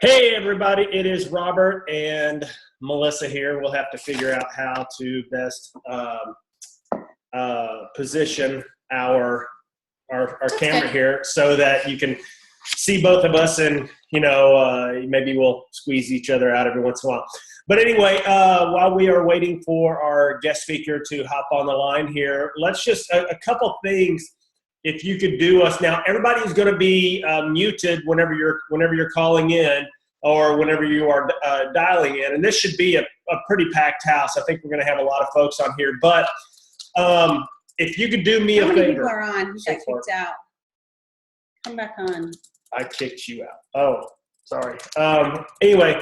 Hey everybody, it is Robert and Melissa here. We'll have to figure out how to best position our camera good. here so that you can see both of us, and maybe we'll squeeze each other out every once in a while. But anyway, while we are waiting for our guest speaker to hop on the line here, let's just a couple things. If you could do us now, everybody is going to be muted whenever you're calling in or whenever you are dialing in, and this should be a pretty packed house. I think we're going to have a lot of folks on here, but if you could do me a favor. How many people are on? Who got kicked out? Come back on. I kicked you out. Oh, sorry. Anyway,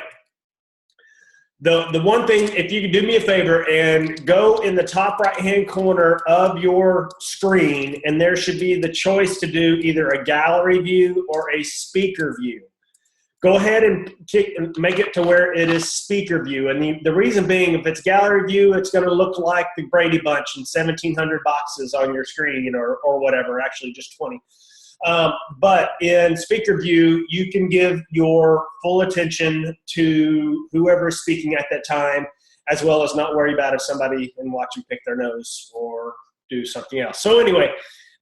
the one thing, if you could do me a favor and go in the top right-hand corner of your screen, and there should be the choice to do either a gallery view or a speaker view. Go ahead and make it to where it is speaker view. And the reason being, if it's gallery view, it's going to look like the Brady Bunch and 1,700 boxes on your screen or whatever, actually just 20. But in speaker view, you can give your full attention to whoever is speaking at that time, as well as not worry about if somebody and watch them pick their nose or do something else. So anyway,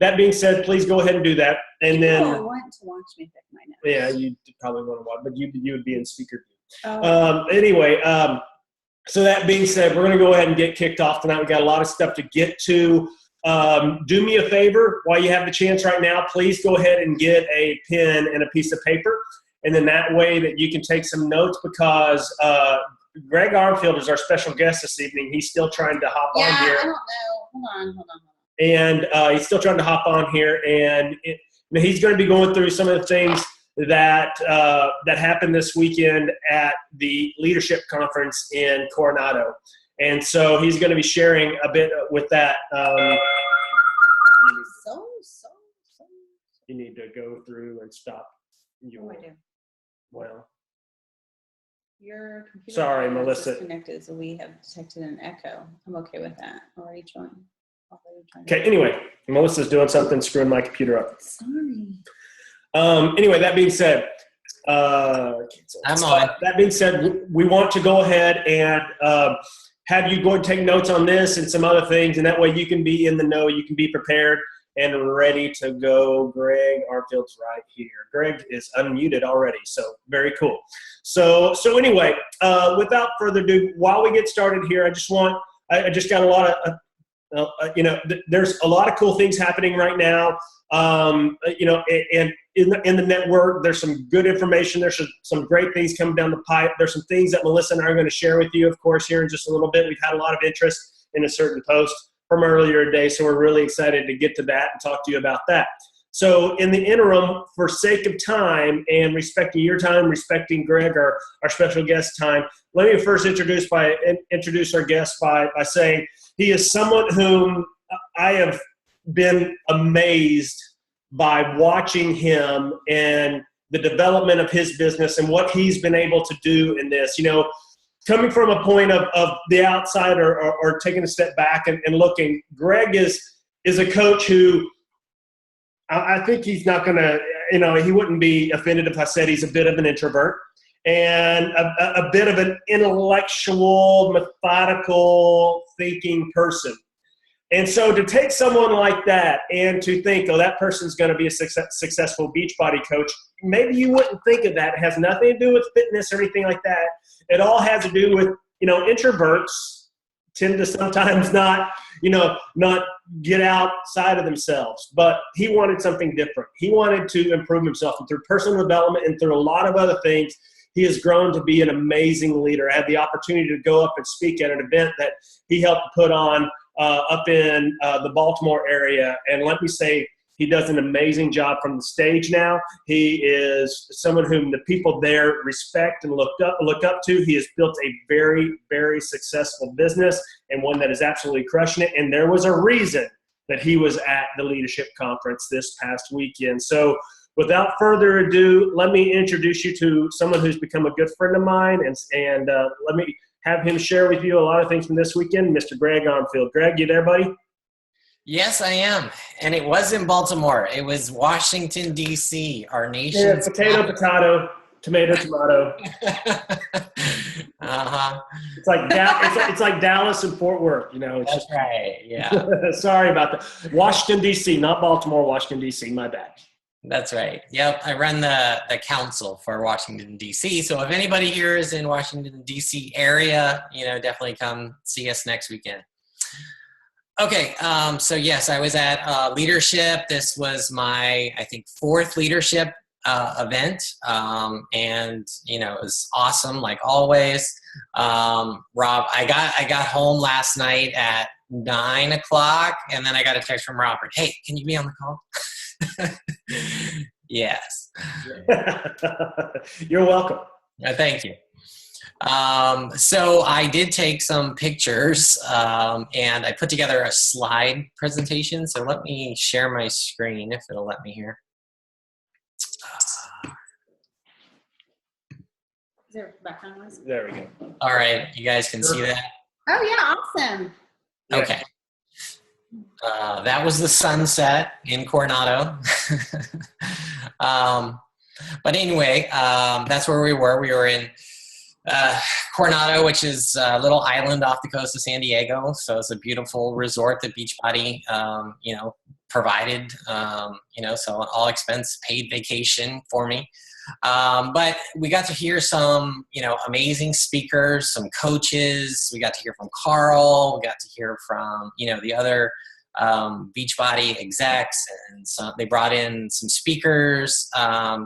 that being said, please go ahead and do that. And then I want to watch me pick my nose. Yeah, you probably want to watch, but you would be in speaker view. Oh. Anyway, so that being said, we're going to go ahead and get kicked off tonight. We got a lot of stuff to get to. Do me a favor while you have the chance right now. Please go ahead and get a pen and a piece of paper, and then that way that you can take some notes, because Greg Armfield is our special guest this evening. He's still trying to hop on here. Yeah, I don't know. Hold on. And he's still trying to hop on here, and he's going to be going through some of the things that happened this weekend at the leadership conference in Coronado. And so he's going to be sharing a bit with that. You need to go through and stop. Oh, I do. Well. Your computer Sorry, Melissa. is connected, so we have detected an echo. I'm okay with that. Already trying. Okay, anyway, Melissa's doing something, screwing my computer up. Sorry. Anyway, that being said, I'm on. That being said, we want to go ahead and have you go and take notes on this and some other things, and that way you can be in the know, you can be prepared and ready to go. Greg Armfield's right here. Greg is unmuted already, so very cool. So anyway, without further ado, while we get started here, I just got a lot of there's a lot of cool things happening right now. And in the network, there's some good information. There's some great things coming down the pipe. There's some things that Melissa and I are going to share with you, of course, here in just a little bit. We've had a lot of interest in a certain post from earlier today, so we're really excited to get to that and talk to you about that. So in the interim, for sake of time and respecting your time, respecting Greg, our special guest time, let me first introduce our guest by saying he is someone whom I have been amazed by watching him and the development of his business and what he's been able to do in this. Coming from a point of the outside or taking a step back and looking, Greg is a coach who I think he's not going to, he wouldn't be offended if I said he's a bit of an introvert and a bit of an intellectual, methodical thinking person. And so to take someone like that and to think, oh, that person's going to be a successful Beachbody coach, maybe you wouldn't think of that. It has nothing to do with fitness or anything like that. It all has to do with, introverts tend to sometimes not get outside of themselves. But he wanted something different. He wanted to improve himself, and through personal development and through a lot of other things, he has grown to be an amazing leader. I had the opportunity to go up and speak at an event that he helped put on up in the Baltimore area. And let me say, he does an amazing job from the stage now. He is someone whom the people there respect and look up to. He has built a very, very successful business, and one that is absolutely crushing it. And there was a reason that he was at the leadership conference this past weekend. So without further ado, let me introduce you to someone who's become a good friend of mine, and let me have him share with you a lot of things from this weekend, Mr. Greg Armfield. Greg, you there, buddy? Yes, I am. And it wasn't Baltimore. It was Washington, D.C., our nation's potato. Tomato, tomato. Uh-huh. It's like Dallas and Fort Worth, you know. It's That's right. Yeah, sorry about that. Washington, D.C., not Baltimore, Washington, D.C., my bad. that's right. Yep, I run the council for Washington, D.C. So if anybody here is in Washington, D.C. area, definitely come see us next weekend. Okay, so yes, I was at leadership. This was my, I think, 4th leadership event, and it was awesome, like always. Rob, I got home last night at 9 o'clock, and then I got a text from Robert. Hey, can you be on the call? Yes. You're welcome. Thank you. So I did take some pictures, and I put together a slide presentation. So let me share my screen if it'll let me here. Is there background noise? There we go. All right, you guys can see that? Oh yeah, awesome. Okay. That was the sunset in Coronado. But anyway, that's where we were. We were in Coronado, which is a little island off the coast of San Diego. So it's a beautiful resort that Beachbody, provided, so an all expense paid vacation for me. But we got to hear some, amazing speakers, some coaches. We got to hear from Carl. We got to hear from, the other Beachbody execs, and they brought in some speakers. I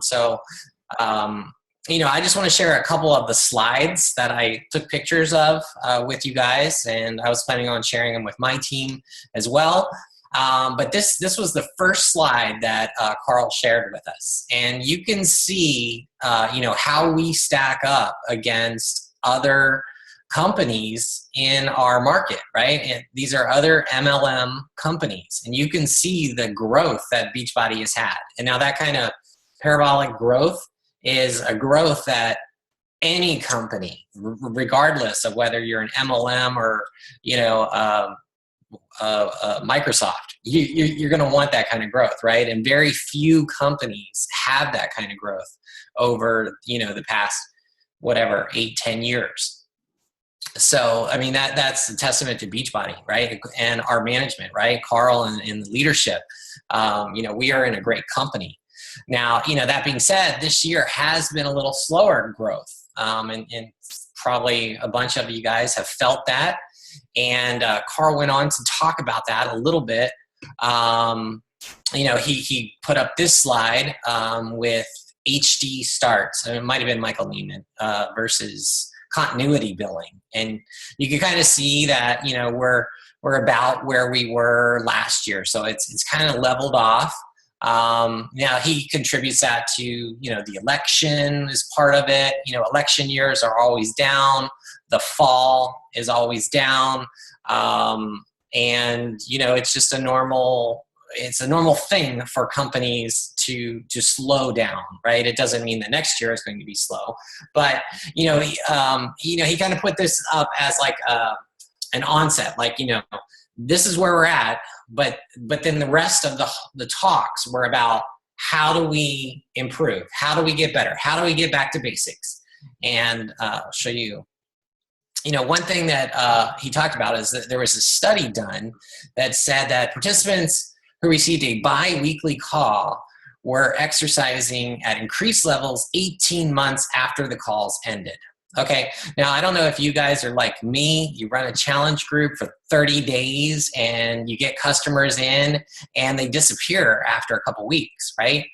just want to share a couple of the slides that I took pictures of with you guys, and I was planning on sharing them with my team as well. But this was the first slide that Carl shared with us, and you can see, how we stack up against other companies in our market, right? And these are other MLM companies, and you can see the growth that Beachbody has had. And now that kind of parabolic growth is a growth that any company, regardless of whether you're an MLM or, Microsoft, you're going to want that kind of growth, right? And very few companies have that kind of growth over, the past, 8-10 years. So, I mean, that's a testament to Beachbody, right? And our management, right? Carl and the leadership, we are in a great company. Now, that being said, this year has been a little slower growth. And probably a bunch of you guys have felt that. And Carl went on to talk about that a little bit. He put up this slide with HD starts. And it might have been Michael Neiman versus continuity billing. And you can kind of see that, we're about where we were last year. So it's kind of leveled off. Now he contributes that to, the election is part of it. Election years are always down. The fall is always down. And, it's just a normal thing for companies to slow down, right? It doesn't mean that next year is going to be slow, but, he kind of put this up as like an onset, like, this is where we're at, but then the rest of the talks were about how do we improve? How do we get better? How do we get back to basics? And I'll show you. One thing that he talked about is that there was a study done that said that participants who received a bi-weekly call were exercising at increased levels 18 months after the calls ended. Okay, now I don't know if you guys are like me. You run a challenge group for 30 days and you get customers in and they disappear after a couple weeks, right?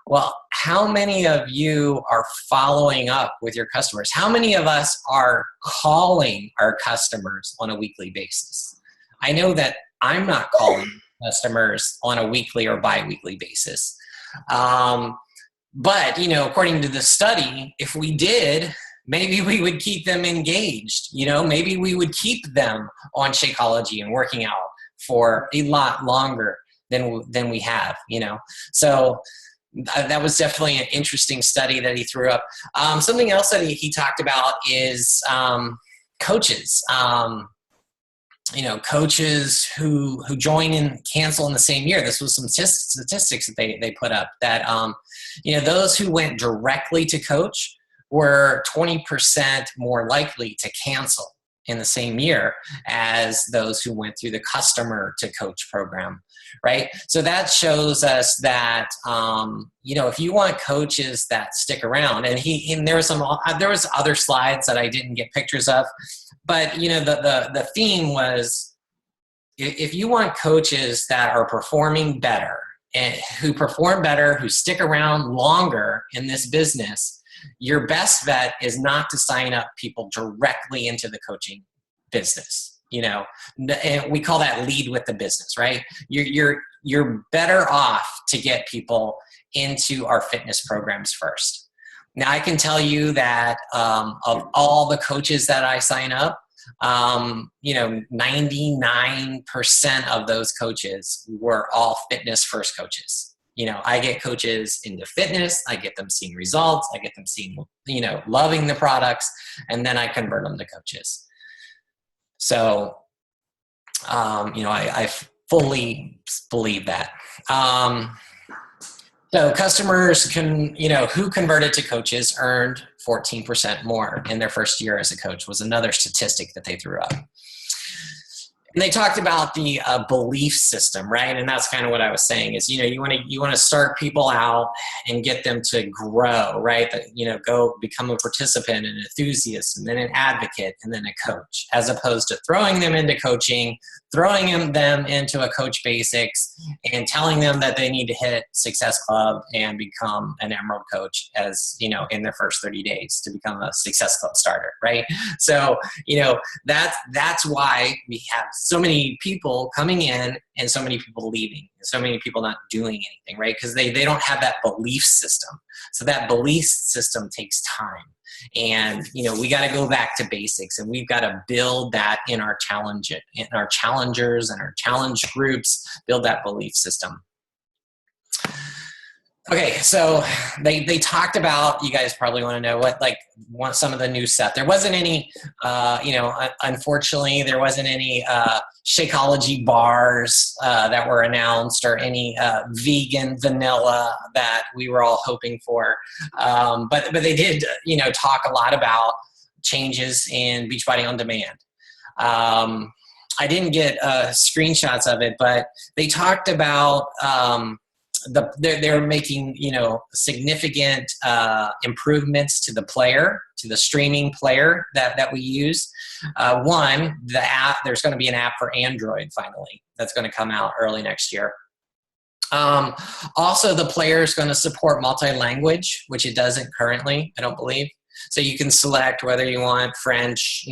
Well, how many of you are following up with your customers? How many of us are calling our customers on a weekly basis? I know that I'm not calling customers on a weekly or bi-weekly basis. But, according to the study, if we did, maybe we would keep them engaged. Maybe we would keep them on Shakeology and working out for a lot longer than we have, So that was definitely an interesting study that he threw up. Something else that he talked about is coaches. Coaches who join and cancel in the same year. This was some statistics that they put up that, those who went directly to coach were 20% more likely to cancel in the same year as those who went through the customer to coach program, right? So that shows us that, if you want coaches that stick around, and there was other slides that I didn't get pictures of, but the theme was, if you want coaches that are performing better and who stick around longer in this business, your best bet is not to sign up people directly into the coaching business. And we call that lead with the business, right? You're better off to get people into our fitness programs first. Now, I can tell you that of all the coaches that I sign up, 99% of those coaches were all fitness first coaches. I get coaches into fitness, I get them seeing results, I get them seeing, loving the products, and then I convert them to coaches. So, I fully believe that. So customers who converted to coaches earned 14% more in their first year as a coach, was another statistic that they threw up. And they talked about the belief system, right? And that's kind of what I was saying is, you want to start people out and get them to grow, right? Go become a participant, an enthusiast, and then an advocate, and then a coach, as opposed to throwing them into coaching, throwing them into a coach basics, and telling them that they need to hit Success Club and become an Emerald coach in their first 30 days to become a Success Club starter, right? So, that's why we have so many people coming in and so many people leaving, and so many people not doing anything, right? Because they don't have that belief system. So that belief system takes time. And, we got to go back to basics, and we've got to build that in our challengers and our challenge groups, build that belief system. Okay, so they talked about, you guys probably want to know what some of the new stuff. There wasn't any, unfortunately, there wasn't any Shakeology bars that were announced, or any vegan vanilla that we were all hoping for. But they did, talk a lot about changes in Beachbody On Demand. I didn't get screenshots of it, but they talked about they're making significant improvements to the player, to the streaming player that we use. One, the app, there's going to be an app for Android finally that's going to come out early next year. Also, the player is going to support multi-language, which it doesn't currently, I don't believe. So you can select whether you want French,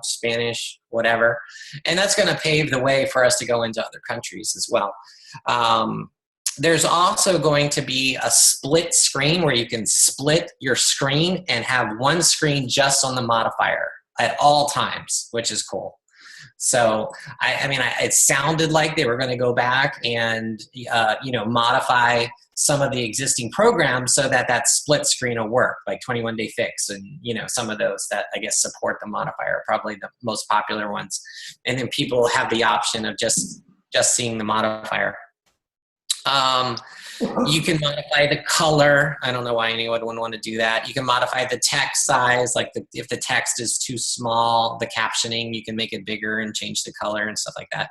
Spanish, whatever. And that's going to pave the way for us to go into other countries as well. There's also going to be a split screen where you can split your screen and have one screen just on the modifier at all times, which is cool. So, it sounded like they were going to go back and, modify some of the existing programs so that split screen will work, like 21 Day Fix and, some of those that I guess support the modifier, probably the most popular ones. And then people have the option of just seeing the modifier. You can modify the color. I don't know why anyone would want to do that. You can modify the text size, if the text is too small, the captioning, you can make it bigger and change the color and stuff like that.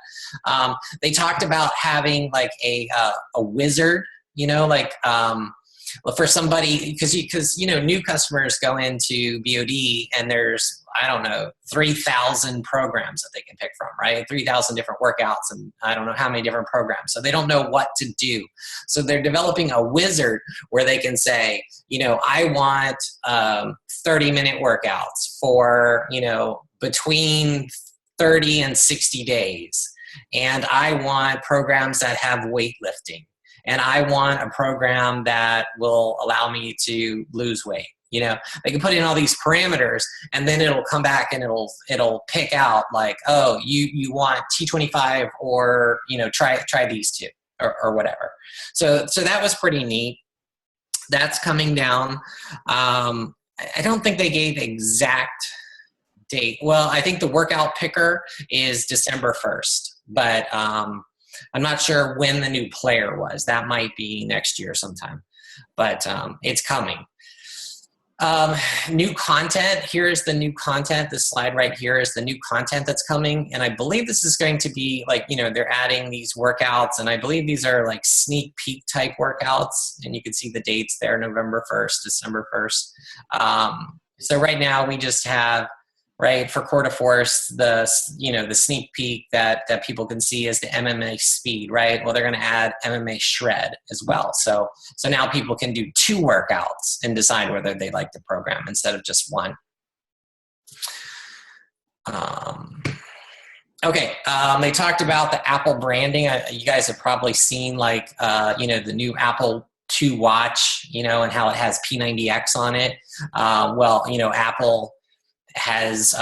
They talked about having a wizard, for somebody, because new customers go into BOD and there's 3,000 programs that they can pick from, right? 3,000 different workouts and I don't know how many different programs. So they don't know what to do. So they're developing a wizard where they can say, I want 30-minute workouts for, between 30 and 60 days. And I want programs that have weightlifting. And I want a program that will allow me to lose weight. They can put in all these parameters, and then it'll come back and it'll pick out you want T25 or try these two or whatever. So that was pretty neat. That's coming down. I don't think they gave exact date. Well, I think the workout picker is December 1st, but I'm not sure when the new player was. That might be next year sometime, but it's coming. New content. Here's the new content. This slide right here is the new content that's coming. And I believe this is going to be like, they're adding these workouts, and I believe these are like sneak peek type workouts. And you can see the dates there, November 1st, December 1st. So right now we just have, right, for Core de Force, the sneak peek that people can see is the MMA speed, right? Well, they're going to add MMA shred as well. So now people can do 2 workouts and decide whether they like the program instead of just one. Okay, they talked about the Apple branding. You guys have probably seen the new Apple 2 watch, and how it has P90X on it. Apple has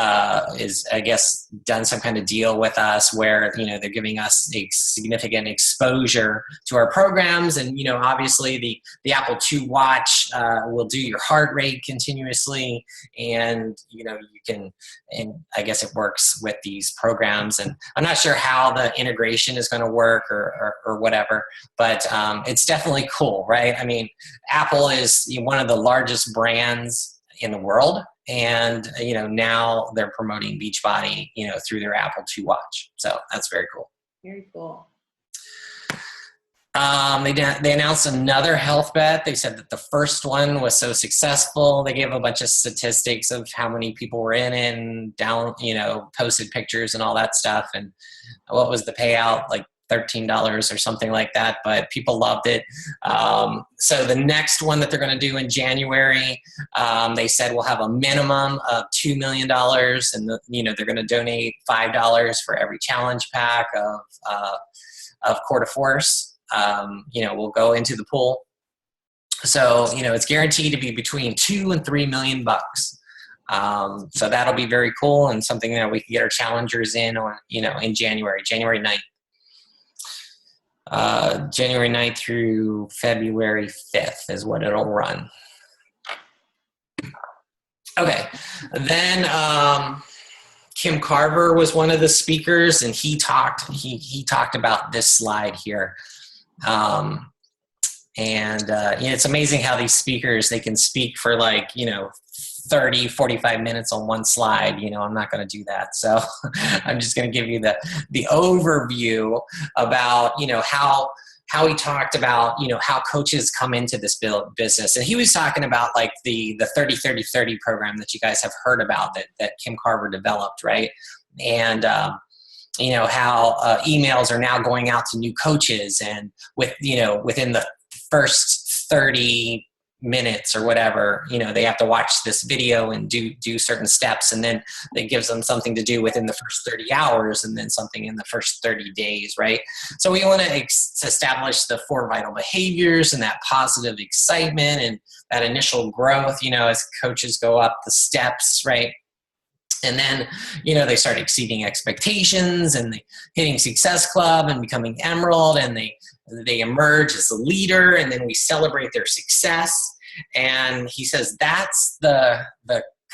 is I guess done some kind of deal with us where they're giving us a significant exposure to our programs, and obviously the Apple 2 watch will do your heart rate continuously, and you can, and I guess it works with these programs, and I'm not sure how the integration is going to work or whatever, but it's definitely cool, right? I mean, Apple is one of the largest brands in the world, and now they're promoting Beachbody through their Apple 2 watch, so that's very cool. Very cool. They announced another health bet. They said that the first one was so successful. They gave a bunch of statistics of how many people were in it and posted pictures and all that stuff, and what was the payout, like $13 or something like that, but people loved it. So the next one that they're going to do in January, they said we'll have a minimum of $2 million, and they're going to donate $5 for every challenge pack of Core de Force. Will go into the pool. So it's guaranteed to be between $2 and $3 million bucks. So that'll be very cool, and something that we can get our challengers in in January 9th. January 9th through February 5th is what it'll run. Okay, then Kim Carver was one of the speakers, and he talked about this slide here. It's amazing how these speakers, they can speak for 30, 45 minutes on one slide. I'm not going to do that. So I'm just going to give you the overview about, how he talked about, how coaches come into this business. And he was talking about the 30-30-30 program that you guys have heard about that Kim Carver developed, right? And, how emails are now going out to new coaches, and within the first 30 minutes or whatever, they have to watch this video and do certain steps, and then it gives them something to do within the first 30 hours, and then something in the first 30 days, right? So we want to establish the 4 vital behaviors and that positive excitement and that initial growth, as coaches go up the steps, right? And then, they start exceeding expectations, and they hitting Success Club and becoming Emerald, and they emerge as a leader, and then we celebrate their success. And he says that's the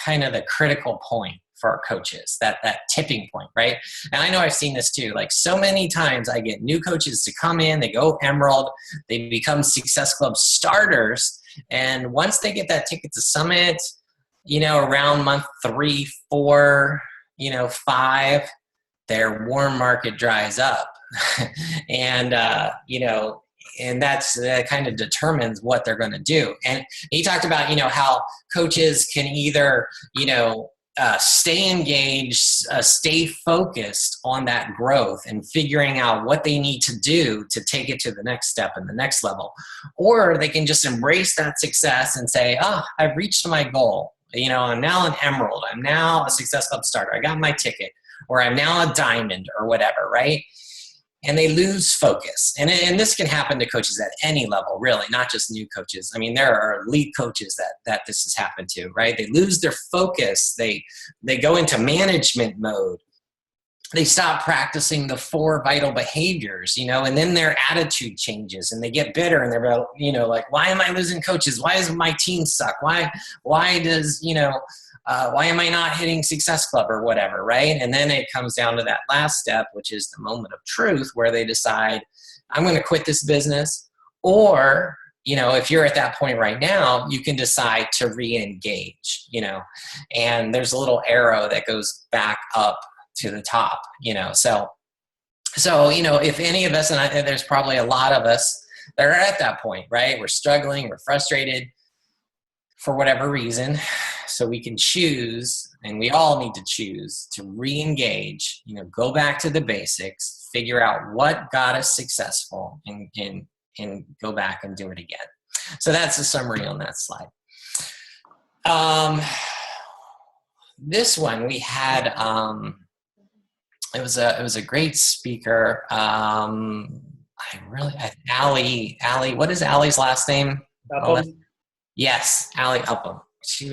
kind of the critical point for our coaches, that tipping point, right? And I know I've seen this too. So many times I get new coaches to come in, they go Emerald, they become Success Club starters, and once they get that ticket to Summit, around month 3, 4, 5, their warm market dries up. And, and that kind of determines what they're going to do. And he talked about, how coaches can either, stay engaged, stay focused on that growth and figuring out what they need to do to take it to the next step and the next level. Or they can just embrace that success and say, I've reached my goal. I'm now an Emerald. I'm now a Success Club starter. I got my ticket. Or I'm now a Diamond or whatever, right? And they lose focus. And this can happen to coaches at any level, really, not just new coaches. I mean, there are elite coaches that this has happened to, right? They lose their focus. They go into management mode. They stop practicing the 4 vital behaviors, and then their attitude changes, and they get bitter, and they're, why am I losing coaches? Why does my team suck? Why does, why am I not hitting Success Club or whatever, right? And then it comes down to that last step, which is the moment of truth, where they decide, I'm going to quit this business, or, if you're at that point right now, you can decide to re-engage, and there's a little arrow that goes back up to the top, so if any of us, and there's probably a lot of us that are at that point, right? We're struggling, we're frustrated for whatever reason. So we can choose, and we all need to choose to re-engage, go back to the basics, figure out what got us successful, and go back and do it again. So that's a summary on that slide. This one we had, it was a great speaker. Allie, what is Allie's last name? Yes, Allie Upham. She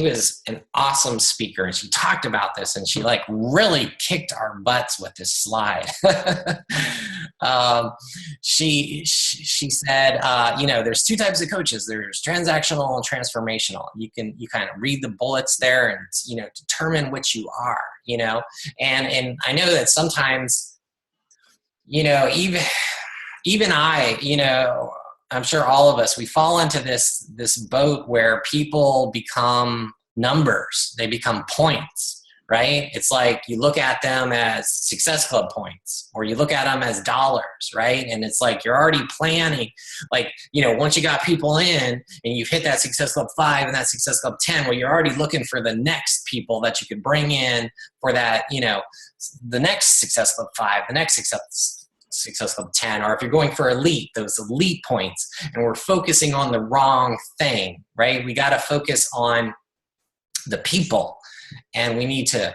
was an awesome speaker, and she talked about this, and she really kicked our butts with this slide. She said, there's two types of coaches. There's transactional and transformational. You kind of read the bullets there and determine which you are. And I know that sometimes, even I, I'm sure all of us, we fall into this boat where people become numbers. They become points, right? It's like you look at them as Success Club points, or you look at them as dollars, right? And it's like you're already planning, once you got people in and you've hit that Success Club 5 and that Success Club 10, well, you're already looking for the next people that you could bring in for that, the next Success Club 5, the next Success Club 10, or if you're going for elite, those elite points, and we're focusing on the wrong thing, right? We got to focus on the people, and we need to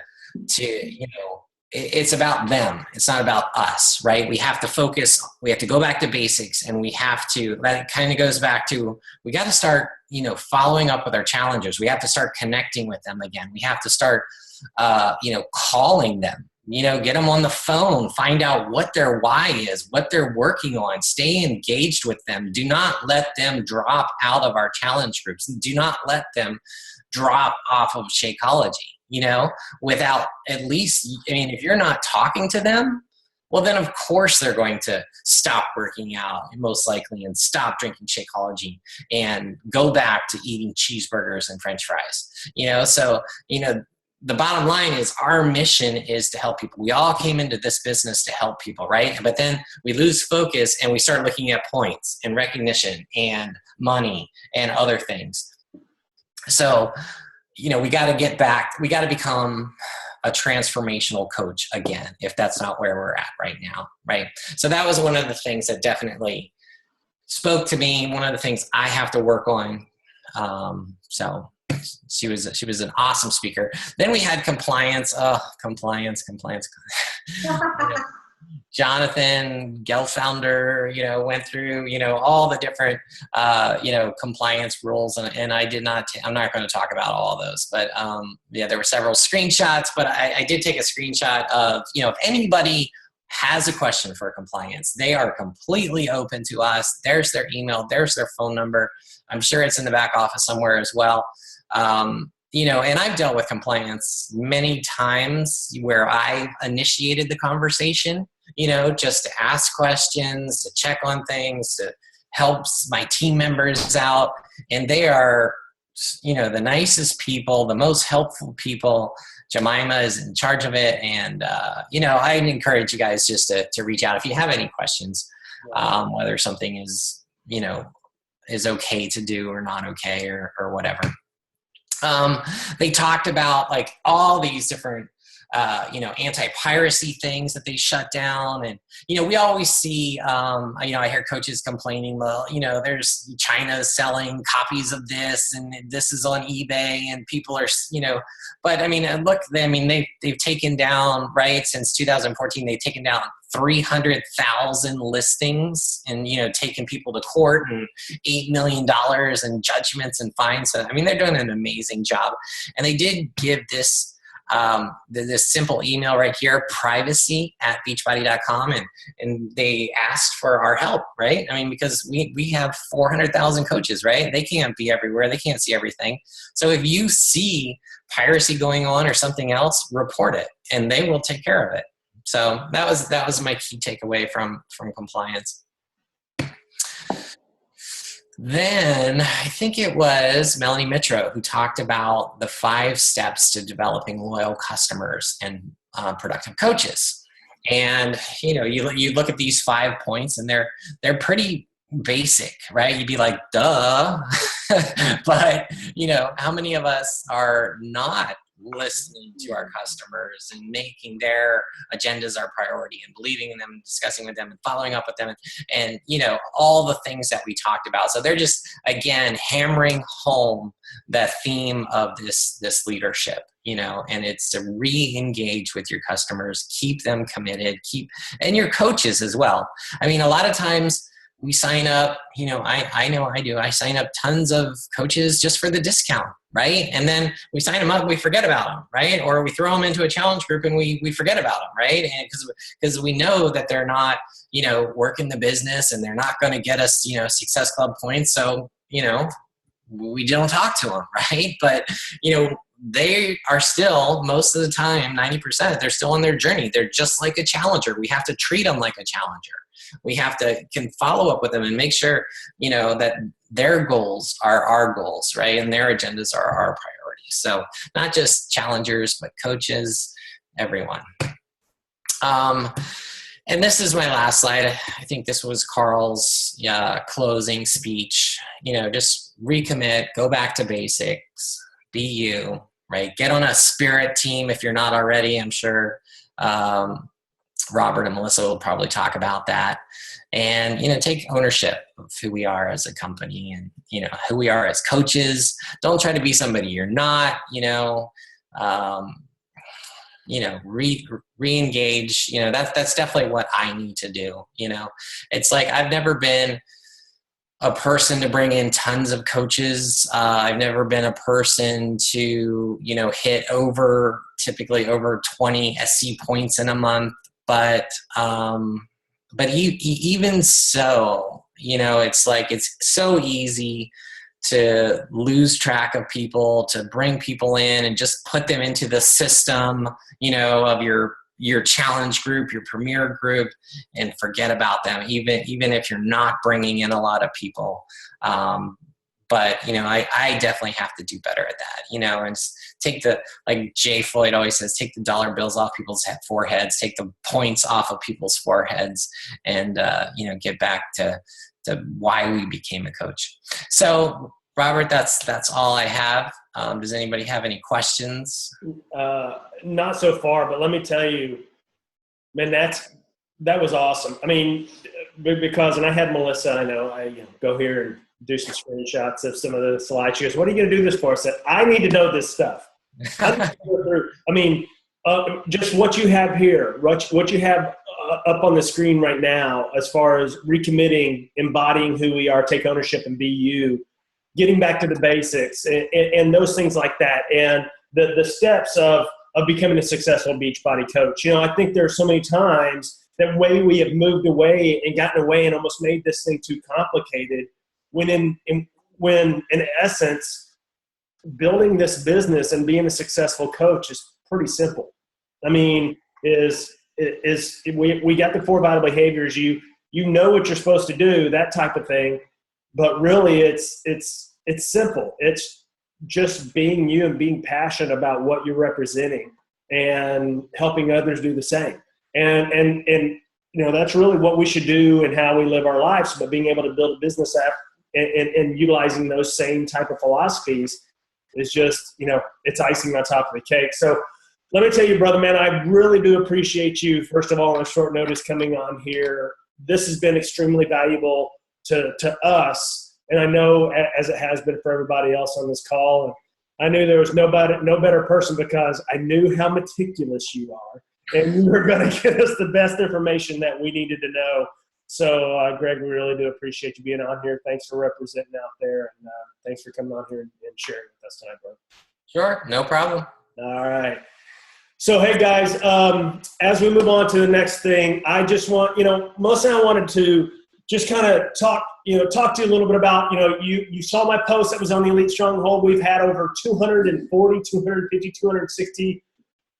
it's about them. It's not about us, right? We have to focus, we have to go back to basics, and that kind of goes back to, we got to start, following up with our challengers. We have to start connecting with them again. We have to start, calling them. Get them on the phone, find out what their why is, what they're working on, stay engaged with them. Do not let them drop out of our challenge groups. Do not let them drop off of Shakeology, without at least, if you're not talking to them, well, then of course they're going to stop working out, most likely, and stop drinking Shakeology and go back to eating cheeseburgers and French fries, so, the bottom line is our mission is to help people. We all came into this business to help people, right? But then we lose focus and we start looking at points and recognition and money and other things. So, we got to get back. We got to become a transformational coach again, if that's not where we're at right now, right? So that was one of the things that definitely spoke to me. One of the things I have to work on. So she was an awesome speaker. Then we had compliance. Compliance. Jonathan Gelfounder, went through, all the different, compliance rules, and I did not. I'm not going to talk about all of those, but there were several screenshots. But I did take a screenshot of, if anybody has a question for compliance, they are completely open to us. There's their email. There's their phone number. I'm sure it's in the back office somewhere as well. And I've dealt with compliance many times where I initiated the conversation, just to ask questions, to check on things, to help my team members out. And they are, the nicest people, the most helpful people. Jemima is in charge of it. And, I'd encourage you guys just to reach out if you have any questions, whether something is, is okay to do or not okay or whatever. They talked about all these different, anti-piracy things that they shut down. And, we always see, I hear coaches complaining, well, there's China selling copies of this and this is on eBay and people are, but look, they've taken down, right, since 2014, they've taken down 300,000 listings and, taken people to court and $8 million in judgments and fines. So, they're doing an amazing job. And they did give this, this simple email right here, privacy@beachbody.com. And they asked for our help, right? Because we have 400,000 coaches, right? They can't be everywhere. They can't see everything. So if you see piracy going on or something else, report it and they will take care of it. So that was my key takeaway from compliance. Then I think it was Melanie Mitro who talked about the 5 steps to developing loyal customers and productive coaches. And you look at these 5 points, and they're pretty basic, right? You'd be like, duh. But how many of us are not listening to our customers and making their agendas our priority and believing in them and discussing with them and following up with them and all the things that we talked about. So they're just, again, hammering home the theme of this leadership, and it's to re-engage with your customers, keep them committed, and your coaches as well. I mean, a lot of times we sign up, I know I do. I sign up tons of coaches just for the discount, right? And then we sign them up and we forget about them, right? Or we throw them into a challenge group and we forget about them, right? And because we know that they're not, working the business and they're not going to get us, Success Club points. So, we don't talk to them, right? But, they are still, most of the time, 90%, they're still on their journey. They're just like a challenger. We have to treat them like a challenger. We have to can follow up with them and make sure, that their goals are our goals, right? And their agendas are our priorities. So not just challengers, but coaches, everyone. And this is my last slide. I think this was Carl's closing speech. Just recommit, go back to basics, be you, right? Get on a spirit team if you're not already. I'm sure Robert and Melissa will probably talk about that. And, take ownership of who we are as a company and, who we are as coaches. Don't try to be somebody you're not, re-engage. That's definitely what I need to do. It's like I've never been a person to bring in tons of coaches. I've never been a person to, hit typically over 20 SC points in a month. But even so, it's like it's so easy to lose track of people, to bring people in and just put them into the system, of your challenge group, your premier group, and forget about them, even if you're not bringing in a lot of people. But, I definitely have to do better at that, and take like Jay Floyd always says, take the dollar bills off people's foreheads, take the points off of people's foreheads, and, get back to why we became a coach. So Robert, that's all I have. Does anybody have any questions? Not so far, but let me tell you, man, that was awesome. I mean, because, and I had Melissa, I know, I go here and do some screenshots of some of the slides. She goes, what are you going to do this for? I said, I need to know this stuff. I mean, just what you have here, what you have up on the screen right now, as far as recommitting, embodying who we are, take ownership and be you, getting back to the basics and those things like that. And the steps of becoming a successful Beachbody coach. I think there are so many times that we have moved away and gotten away and almost made this thing too complicated, when in essence, building this business and being a successful coach is pretty simple. I mean, we got the 4 vital behaviors. You know what you're supposed to do, that type of thing. But really, it's simple. It's just being you and being passionate about what you're representing and helping others do the same. And that's really what we should do and how we live our lives. But being able to build a business app and utilizing those same type of philosophies is just, it's icing on top of the cake. So let me tell you, brother, man, I really do appreciate you, first of all, on short notice coming on here. This has been extremely valuable to us. And I know, as it has been for everybody else on this call, and I knew there was no better person, because I knew how meticulous you are, and you were going to get us the best information that we needed to know. So, Greg, we really do appreciate you being on here. Thanks for representing out there, and thanks for coming on here and sharing with us tonight, bro. Sure, no problem. All right. So, hey, guys, as we move on to the next thing, I just want, Melissa and I wanted to just kind of talk to you a little bit about, you saw my post that was on the Elite Stronghold. We've had over 240, 250, 260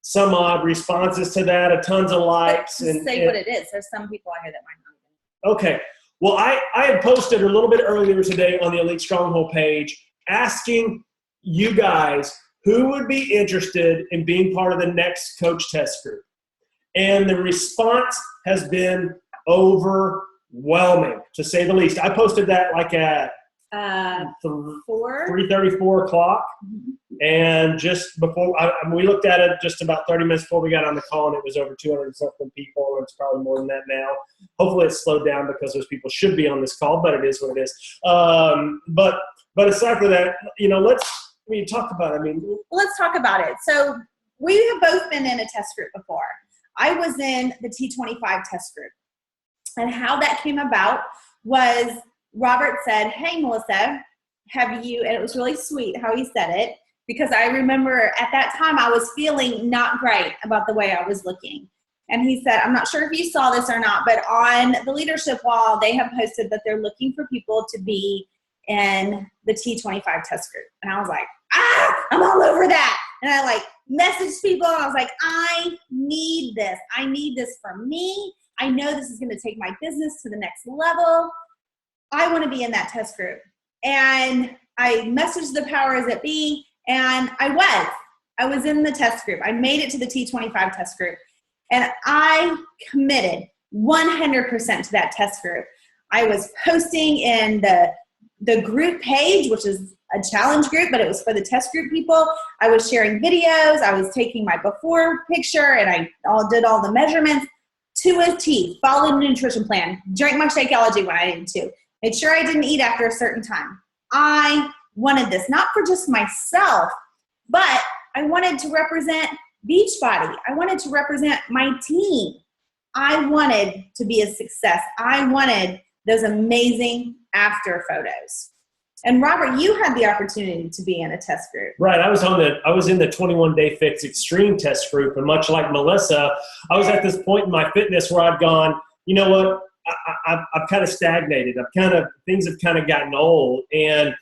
some odd responses to that, tons of likes. Just say what it is. There's some people out here that might not. Okay. Well, I had posted a little bit earlier today on the Elite Stronghold page asking you guys who would be interested in being part of the next coach test group. And the response has been overwhelming, to say the least. I posted that like at 3:30, 4 o'clock. And just before, we looked at it just about 30 minutes before we got on the call, and it was over 200 and something people, and it's probably more than that now. Hopefully it's slowed down because those people should be on this call, but it is what it is. But aside from that, let's talk about it. Let's talk about it. So we have both been in a test group before. I was in the T25 test group. And how that came about was Robert said, "Hey, Melissa, have you," and it was really sweet how he said it, because I remember at that time I was feeling not great about the way I was looking. And he said, "I'm not sure if you saw this or not, but on the leadership wall, they have posted that they're looking for people to be in the T25 test group." And I was like, I'm all over that. And I messaged people, and I was like, I need this. I need this for me. I know this is going to take my business to the next level. I want to be in that test group. And I messaged the powers that be, and I was in the test group. I made it to the T25 test group, and I committed 100% to that test group. I was posting in the group page, which is a challenge group, but it was for the test group people. I was sharing videos. I was taking my before picture, and I did all the measurements to a T, followed a nutrition plan, drank my Shakeology when I needed to, made sure I didn't eat after a certain time. I wanted this, not for just myself, but I wanted to represent Beachbody. I wanted to represent my team. I wanted to be a success. I wanted those amazing after photos. And Robert, you had the opportunity to be in a test group. Right. I was in the 21-Day Fix Extreme test group, and much like Melissa, I was at this point in my fitness where I'd gone, you know what, I've kind of stagnated. Things have kind of gotten old, and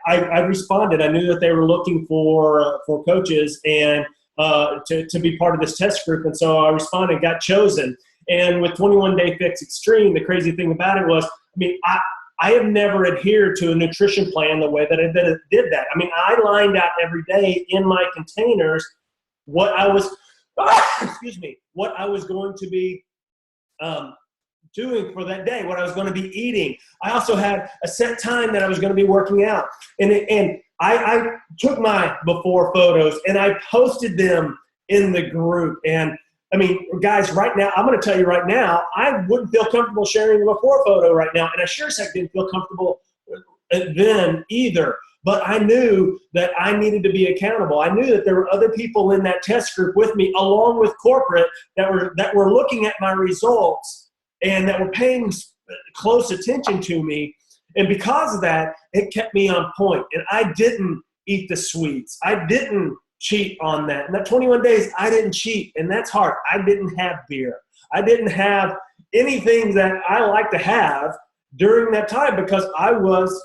I responded. I knew that they were looking for coaches and to be part of this test group, and so I responded, got chosen. And with 21-Day Fix Extreme, the crazy thing about it was, I have never adhered to a nutrition plan the way that I did that. I lined out every day in my containers what I was going to be doing for that day, what I was going to be eating. I also had a set time that I was going to be working out. And I took my before photos and I posted them in the group. And guys, right now, I'm going to tell you right now, I wouldn't feel comfortable sharing a before photo right now. And I sure as heck didn't feel comfortable then either. But I knew that I needed to be accountable. I knew that there were other people in that test group with me, along with corporate, that were looking at my results and that were paying close attention to me. And because of that, it kept me on point. And I didn't eat the sweets. I didn't cheat on that. In that 21 days, I didn't cheat, and that's hard. I didn't have beer. I didn't have anything that I like to have during that time because I was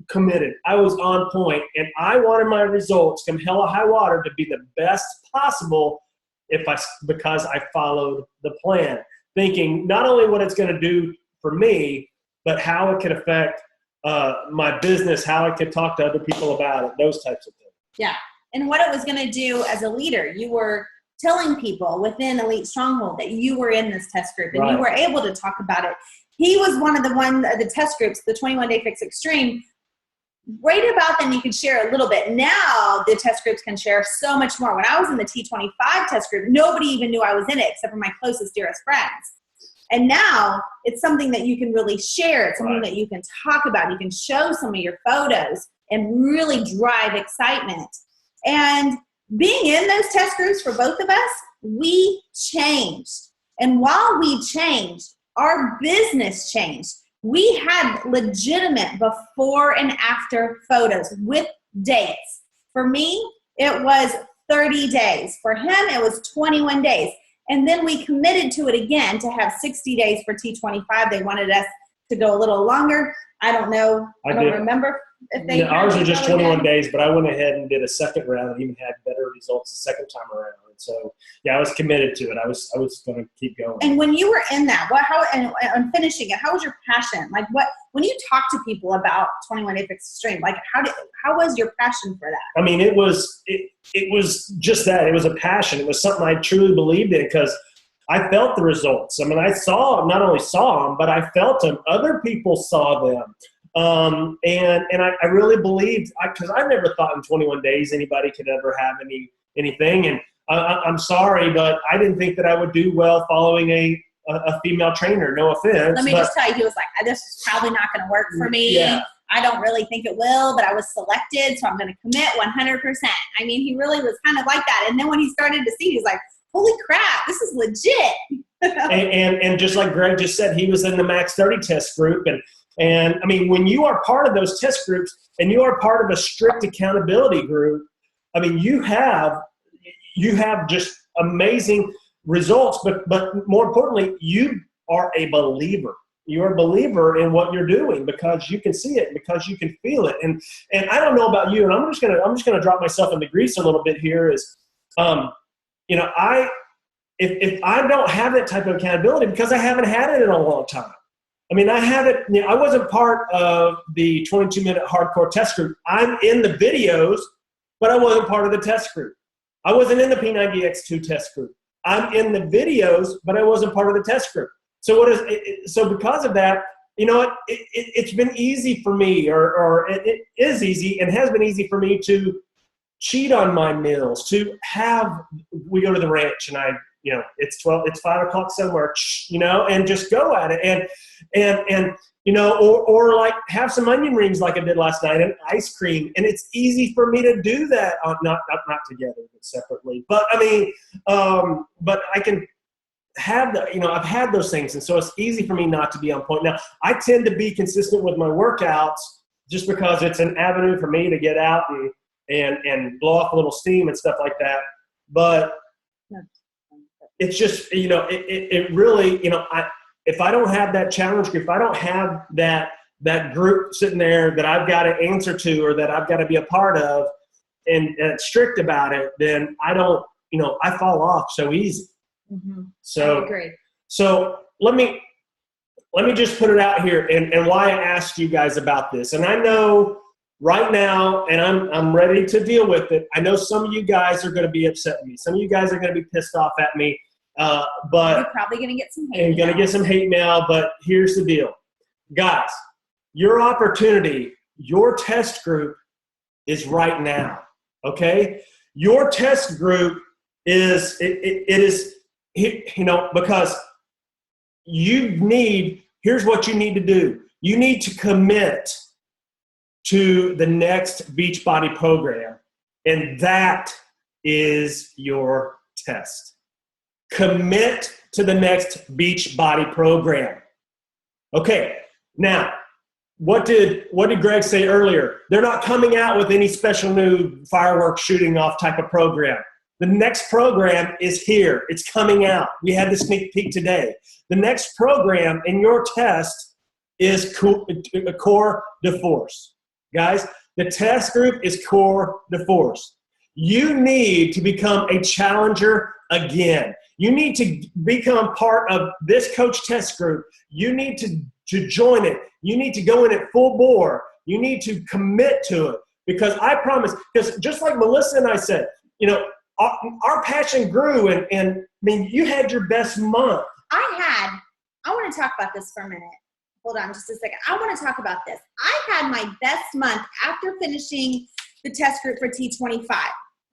committed. I was on point, and I wanted my results, come hell or high water, to be the best possible because I followed the plan, thinking not only what it's going to do for me, but how it could affect my business, how I could talk to other people about it, those types of things. Yeah. And what it was going to do as a leader. You were telling people within Elite Stronghold that you were in this test group, and right. You were able to talk about it. He was one of the test groups, the 21-Day Fix Extreme. Right about then, you could share a little bit. Now the test groups can share so much more. When I was in the T25 test group, nobody even knew I was in it except for my closest, dearest friends. And now it's something that you can really share. It's something right. that you can talk about. You can show some of your photos and really drive excitement. And being in those test groups for both of us, we changed. And while we changed, our business changed. We had legitimate before and after photos with dates. For me, it was 30 days. For him, it was 21 days. And then we committed to it again to have 60 days for T25. They wanted us to go a little longer. I don't know. I don't remember if they. Ours was just 21 days, but I went ahead and did a second round and even had better results the second time around. So yeah, I was committed to it. I was going to keep going. And when you were in that, and finishing it, how was your passion? Like when you talk to people about 21 Day Fix Extreme, like how was your passion for that? I mean, it was just that. It was a passion. It was something I truly believed in because I felt the results. I mean, not only saw them, but I felt them. Other people saw them. And I really believed, because I never thought in 21 days anybody could ever have anything. And I'm sorry, but I didn't think that I would do well following a female trainer. No offense. Let me just tell you, he was like, this is probably not going to work for me. Yeah. I don't really think it will, but I was selected, so I'm going to commit 100%. I mean, he really was kind of like that. And then when he started to see, he was like, holy crap, this is legit. and just like Greg just said, he was in the Max 30 test group. And I mean, when you are part of those test groups and you are part of a strict accountability group, I mean, you have just amazing results, but more importantly, you are a believer. You're a believer in what you're doing because you can see it, because you can feel it. And I don't know about you, and I'm just gonna drop myself in the grease a little bit here. Is if I don't have that type of accountability, because I haven't had it in a long time. I mean, I wasn't part of the 22-minute hardcore test group. I'm in the videos, but I wasn't part of the test group. I wasn't in the P90X2 test group. I'm in the videos, but I wasn't part of the test group. So so because of that, it's been easy for me, or it is easy and has been easy for me to cheat on my meals, we go to the ranch and it's 5 o'clock somewhere, and just go at it. And or like have some onion rings like I did last night and ice cream. And it's easy for me to do that, not together, but separately. But I mean, but I can have I've had those things. And so it's easy for me not to be on point. Now, I tend to be consistent with my workouts just because it's an avenue for me to get out and blow off a little steam and stuff like that. But it's just, it really, if I don't have that challenge group, if I don't have that group sitting there that I've got to answer to or that I've got to be a part of and strict about it, then I don't, I fall off so easy. Mm-hmm. So I agree. So let me just put it out here and why I asked you guys about this. And I know right now, and I'm ready to deal with it. I know some of you guys are going to be upset with me. Some of you guys are going to be pissed off at me. But you're probably going to get some hate mail. Going to get some hate mail, but here's the deal. Guys, your opportunity, your test group is right now, okay? Your test group is, because here's what you need to do. You need to commit to the next Beachbody program, and that is your test. Commit to the next Beachbody program. Okay, now, what did Greg say earlier? They're not coming out with any special new fireworks shooting off type of program. The next program is here. It's coming out. We had the sneak peek today. The next program in your test is Core de Force. Guys, the test group is Core de Force. You need to become a challenger again. You need to become part of this coach test group. You need to join it. You need to go in at full bore. You need to commit to it, because I promise, because just like Melissa and I said, our passion grew, and I mean, you had your best month. I want to talk about this for a minute. Hold on just a second. I want to talk about this. I had my best month after finishing the test group for T25.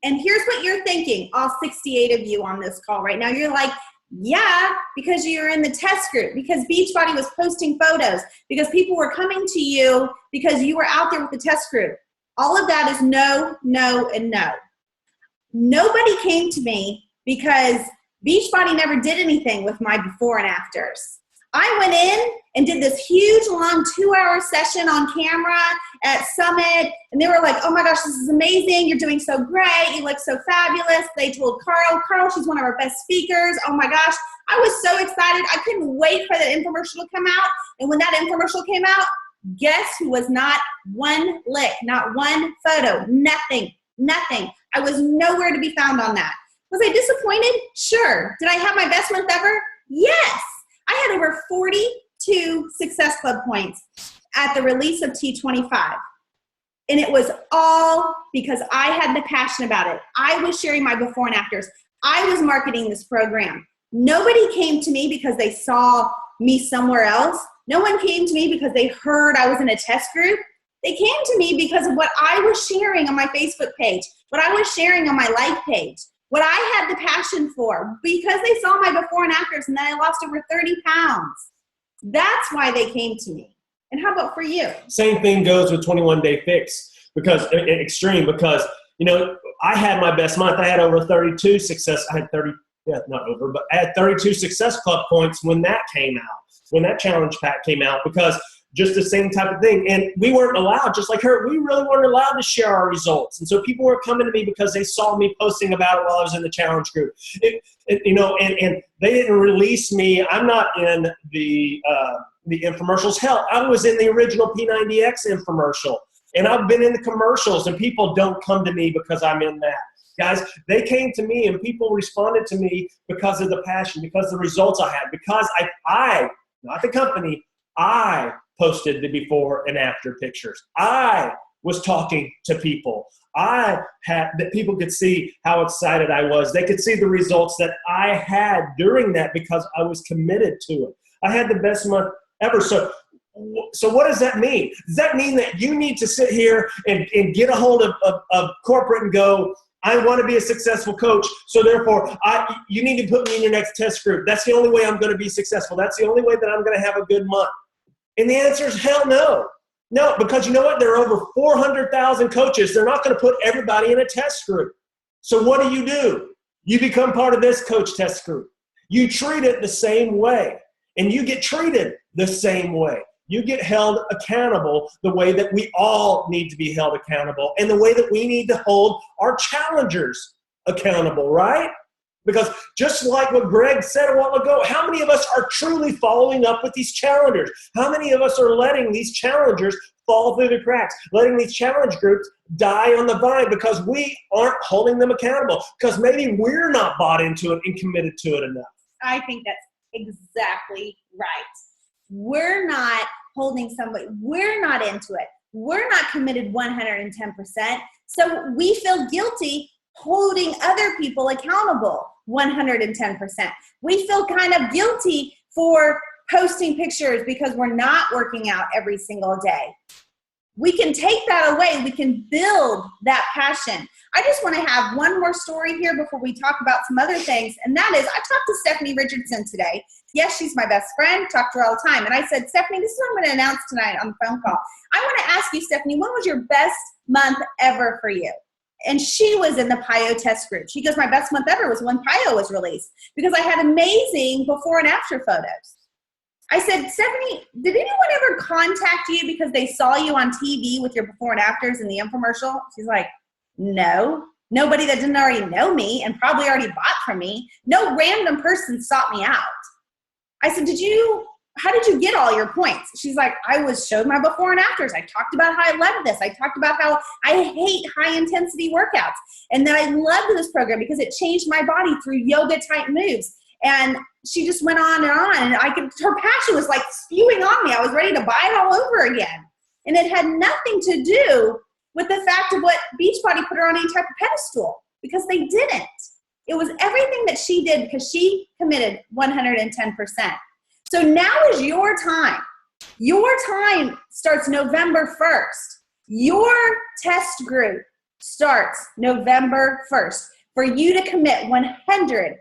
And here's what you're thinking, all 68 of you on this call right now. You're like, yeah, because you're in the test group, because Beachbody was posting photos, because people were coming to you because you were out there with the test group. All of that is no, no, and no. Nobody came to me because Beachbody never did anything with my before and afters. I went in and did this huge, long 2-hour session on camera at Summit, and they were like, oh my gosh, this is amazing. You're doing so great. You look so fabulous. They told Carl, she's one of our best speakers. Oh my gosh. I was so excited. I couldn't wait for that infomercial to come out. And when that infomercial came out, guess who was not one lick, not one photo, nothing. I was nowhere to be found on that. Was I disappointed? Sure. Did I have my best month ever? Yes. I had over 42 Success Club points at the release of T25. And it was all because I had the passion about it. I was sharing my before and afters. I was marketing this program. Nobody came to me because they saw me somewhere else. No one came to me because they heard I was in a test group. They came to me because of what I was sharing on my Facebook page, what I was sharing on my life page, what I had the passion for, because they saw my before and afters, and then I lost over 30 pounds. That's why they came to me. And how about for you? Same thing goes with 21 Day Fix, because extreme, because, you know, I had my best month. I had over 32 success. I had 30, yeah, not over, but I had 32 Success Club points when that came out, when that challenge pack came out, because just the same type of thing. And we weren't allowed, just like her, we really weren't allowed to share our results. And so people were coming to me because they saw me posting about it while I was in the challenge group. You know, and they didn't release me. I'm not in the infomercials. Hell, I was in the original P90X infomercial. And I've been in the commercials, and people don't come to me because I'm in that. Guys, they came to me, and people responded to me because of the passion, because of the results I had, because I, not the company, I posted the before and after pictures. I was talking to people. That people could see how excited I was. They could see the results that I had during that because I was committed to it. I had the best month ever. So what does that mean? Does that mean that you need to sit here and get a hold of corporate and go, I want to be a successful coach, so therefore you need to put me in your next test group. That's the only way I'm going to be successful. That's the only way that I'm going to have a good month. And the answer is hell no. No, because you know what? There are over 400,000 coaches. They're not going to put everybody in a test group. So what do? You become part of this coach test group. You treat it the same way, and you get treated the same way. You get held accountable the way that we all need to be held accountable, and the way that we need to hold our challengers accountable, right? Because just like what Greg said a while ago, how many of us are truly following up with these challengers? How many of us are letting these challengers fall through the cracks, letting these challenge groups die on the vine because we aren't holding them accountable, because maybe we're not bought into it and committed to it enough? I think that's exactly right. We're not holding somebody. We're not into it. We're not committed 110%. So we feel guilty holding other people accountable 110%. We feel kind of guilty for posting pictures because we're not working out every single day. We can take that away. We can build that passion. I just want to have one more story here before we talk about some other things, and that is, I talked to Stephanie Richardson today. Yes, she's my best friend. Talk to her all the time. And I said, Stephanie, this is what I'm going to announce tonight on the phone call. I want to ask you, Stephanie, when was your best month ever for you? And she was in the PIO test group. She goes, my best month ever was when PIO was released because I had amazing before and after photos. I said, Stephanie, did anyone ever contact you because they saw you on TV with your before and afters in the infomercial? She's like, no. Nobody that didn't already know me and probably already bought from me. No random person sought me out. I said, how did you get all your points? She's like, I showed my before and afters. I talked about how I loved this. I talked about how I hate high intensity workouts and that I loved this program because it changed my body through yoga type moves. And she just went on and on, and her passion was like spewing on me. I was ready to buy it all over again. And it had nothing to do with the fact of what Beachbody put her on any type of pedestal, because they didn't. It was everything that she did because she committed 110%. So now is your time. Your time starts November 1st. Your test group starts November 1st for you to commit 110%.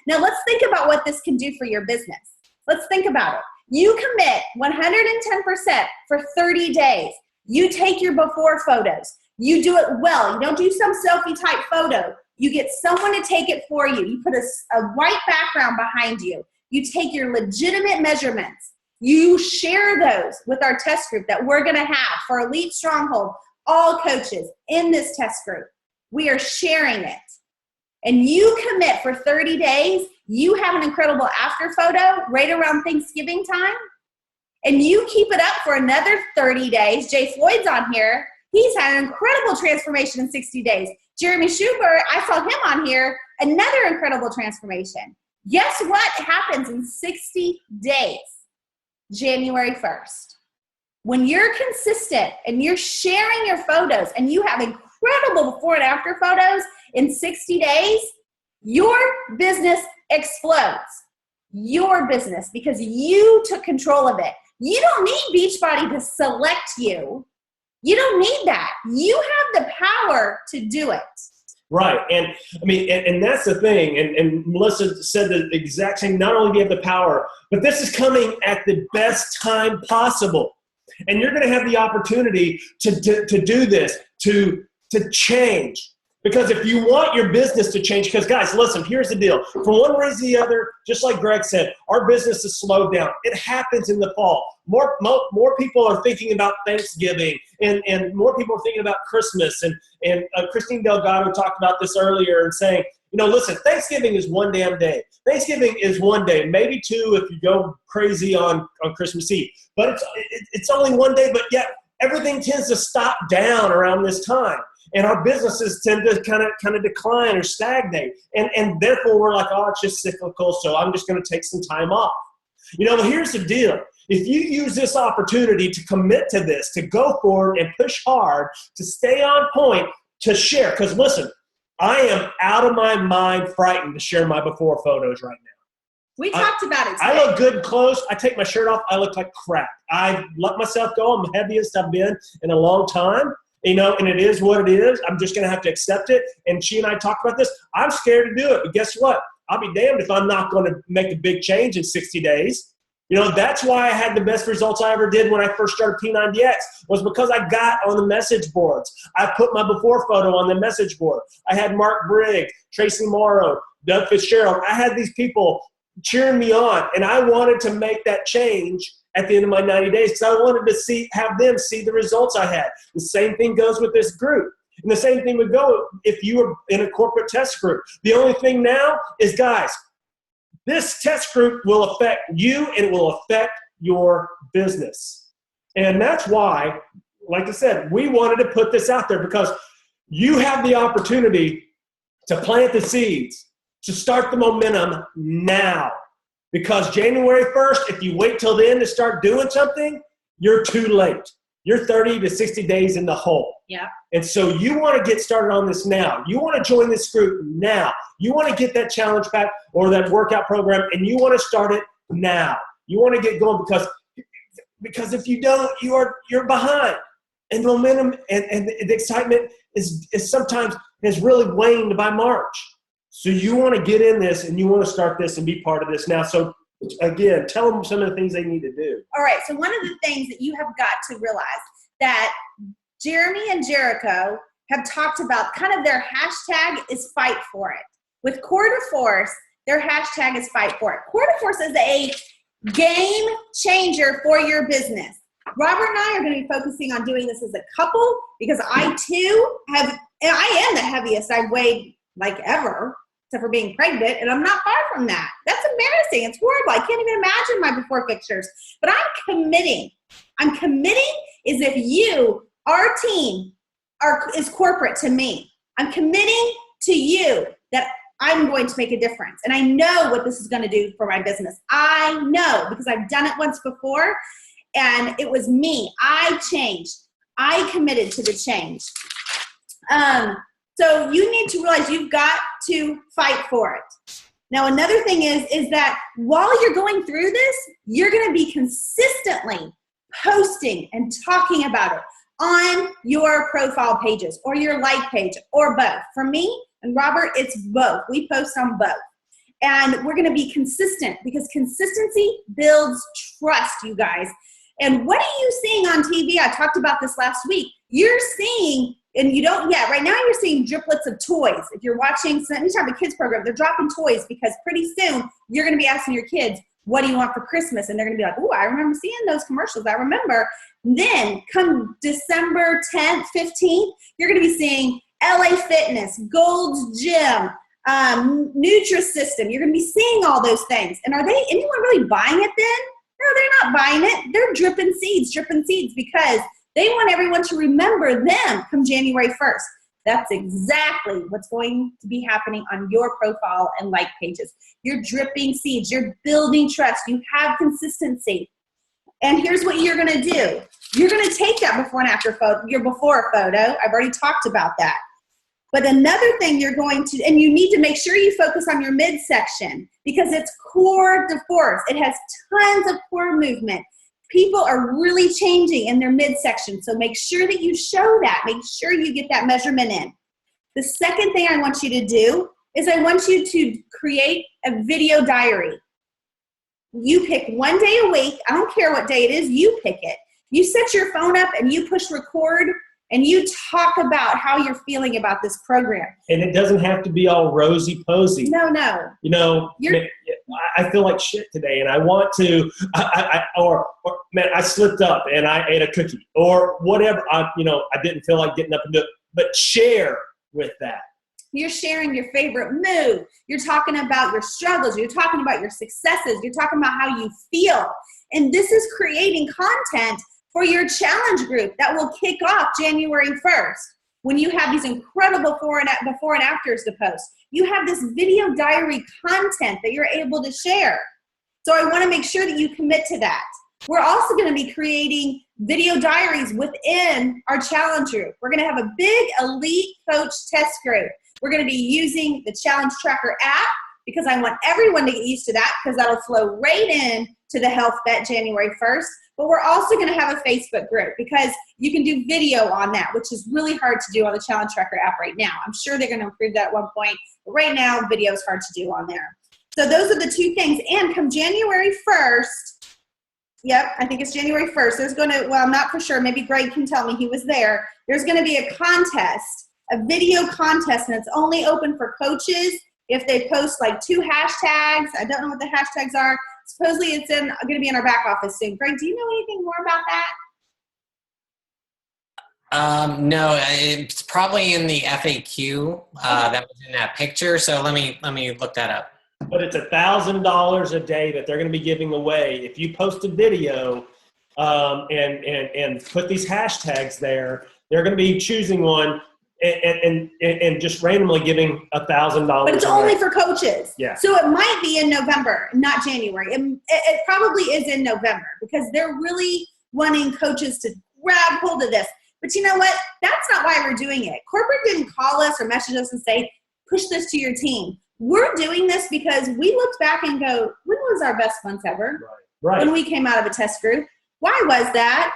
Now let's think about what this can do for your business. Let's think about it. You commit 110% for 30 days. You take your before photos. You do it well. You don't do some selfie type photo. You get someone to take it for you. You put a white background behind you. You take your legitimate measurements. You share those with our test group that we're going to have for Elite Stronghold, all coaches in this test group. We are sharing it. And you commit for 30 days. You have an incredible after photo right around Thanksgiving time. And you keep it up for another 30 days. Jay Floyd's on here. He's had an incredible transformation in 60 days. Jeremy Schubert, I saw him on here, another incredible transformation. Guess what happens in 60 days? January 1st. When you're consistent and you're sharing your photos and you have incredible before and after photos in 60 days, your business explodes. Your business, because you took control of it. You don't need Beachbody to select you. You don't need that. You have the power to do it. Right. And I mean, and that's the thing. And Melissa said the exact same. Not only do you have the power, but this is coming at the best time possible. And you're going to have the opportunity to do this, to change. Because if you want your business to change, because guys, listen, here's the deal. For one reason or the other, just like Greg said, our business is slowed down. It happens in the fall. More people are thinking about Thanksgiving, and more people are thinking about Christmas. And Christine Delgado talked about this earlier and saying, listen, Thanksgiving is one damn day. Thanksgiving is one day, maybe two if you go crazy on Christmas Eve. But it's only one day, but yet everything tends to stop down around this time. And our businesses tend to kind of decline or stagnate. And therefore, we're like, oh, it's just cyclical, so I'm just going to take some time off. Here's the deal. If you use this opportunity to commit to this, to go forward and push hard, to stay on point, to share. Because listen, I am out of my mind frightened to share my before photos right now. We talked about it today. I look good and close. I take my shirt off. I look like crap. I let myself go. I'm the heaviest I've been in a long time. And it is what it is. I'm just going to have to accept it. And she and I talked about this. I'm scared to do it. But guess what? I'll be damned if I'm not going to make a big change in 60 days. That's why I had the best results I ever did when I first started P90X, was because I got on the message boards. I put my before photo on the message board. I had Mark Brigg, Tracy Morrow, Doug Fitzgerald. I had these people cheering me on, and I wanted to make that change at the end of my 90 days because I wanted to have them see the results I had. The same thing goes with this group. And the same thing would go if you were in a corporate test group. The only thing now is, guys, this test group will affect you and it will affect your business. And that's why, like I said, we wanted to put this out there because you have the opportunity to plant the seeds, to start the momentum now. Because January 1st, if you wait till then to start doing something, you're too late. You're 30 to 60 days in the hole. Yeah. And so you want to get started on this now. You want to join this group now. You want to get that challenge pack or that workout program, and you want to start it now. You want to get going because if you don't, you're behind. And the momentum and the excitement is sometimes has really waned by March. So you want to get in this and you want to start this and be part of this now. So again, tell them some of the things they need to do. All right. So one of the things that you have got to realize that Jeremy and Jericho have talked about, kind of their hashtag is fight for it. With Core de Force, their hashtag is fight for it. Core de Force is a game changer for your business. Robert and I are going to be focusing on doing this as a couple because I too I am the heaviest I've weighed like ever, except for being pregnant, and I'm not far from that. That's embarrassing. It's horrible. I can't even imagine my before pictures. But I'm committing. I'm committing is if you, our team, is corporate to me. I'm committing to you that I'm going to make a difference. And I know what this is going to do for my business. I know because I've done it once before, and it was me. I changed. I committed to the change. So you need to realize you've got to fight for it. Now, another thing is that while you're going through this, you're going to be consistently posting and talking about it on your profile pages or your like page or both. For me and Robert, it's both. We post on both. And we're going to be consistent because consistency builds trust, you guys. And what are you seeing on TV? I talked about this last week. You're seeing, and you don't yet, right now you're seeing driplets of toys. If you're watching, anytime a kids program, they're dropping toys because pretty soon you're going to be asking your kids, what do you want for Christmas? And they're going to be like, oh, I remember seeing those commercials. I remember. Then come December 10th, 15th, you're going to be seeing LA Fitness, Gold's Gym, Nutrisystem. You're going to be seeing all those things. And are anyone really buying it then? No, they're not buying it. They're dripping seeds because They want everyone to remember them come January 1st. That's exactly what's going to be happening on your profile and like pages. You're dripping seeds. You're building trust. You have consistency. And here's what you're going to do. You're going to take that before and after photo, your before photo. I've already talked about that. But another thing you're going to, and you need to make sure you focus on your midsection because it's core de force. It has tons of core movement. People are really changing in their midsection. So make sure that you show that. Make sure you get that measurement in. The second thing I want you to do is I want you to create a video diary. You pick one day a week. I don't care what day it is. You pick it. You set your phone up and you push record and you talk about how you're feeling about this program. And it doesn't have to be all rosy-posy. No. You know, I feel like shit today and I want to, or man, I slipped up and I ate a cookie or whatever. I didn't feel like getting up and do it, but share with that. You're sharing your favorite move. You're talking about your struggles. You're talking about your successes. You're talking about how you feel. And this is creating content for your challenge group that will kick off January 1st when you have these incredible before and afters to post. You have this video diary content that you're able to share. So I want to make sure that you commit to that. We're also going to be creating video diaries within our challenge group. We're going to have a big elite coach test group. We're going to be using the Challenge Tracker app because I want everyone to get used to that because that'll flow right in to the Health Bet January 1st. But we're also going to have a Facebook group because you can do video on that, which is really hard to do on the Challenge Tracker app right now. I'm sure they're going to improve that at one point, but right now video is hard to do on there. So those are the two things. And come January 1st, yep, I think it's January 1st, there's going to, well, I'm not for sure, maybe Greg can tell me, he was there. There's going to be a contest, a video contest, and it's only open for coaches if they post like 2 hashtags. I don't know what the hashtags are. Supposedly it's going to be in our back office soon. Greg, do you know anything more about that? No, it's probably in the FAQ that was in that picture. So let me look that up. But it's $1,000 a day that they're going to be giving away if you post a video and put these hashtags there. They're going to be choosing one and just randomly giving $1,000. But it's only for coaches. Yeah. So it might be in November, not January. It probably is in November because they're really wanting coaches to grab hold of this. But you know what? That's not why we're doing it. Corporate didn't call us or message us and say, push this to your team. We're doing this because we looked back and go, when was our best months ever? Right. When we came out of a test group. Why was that?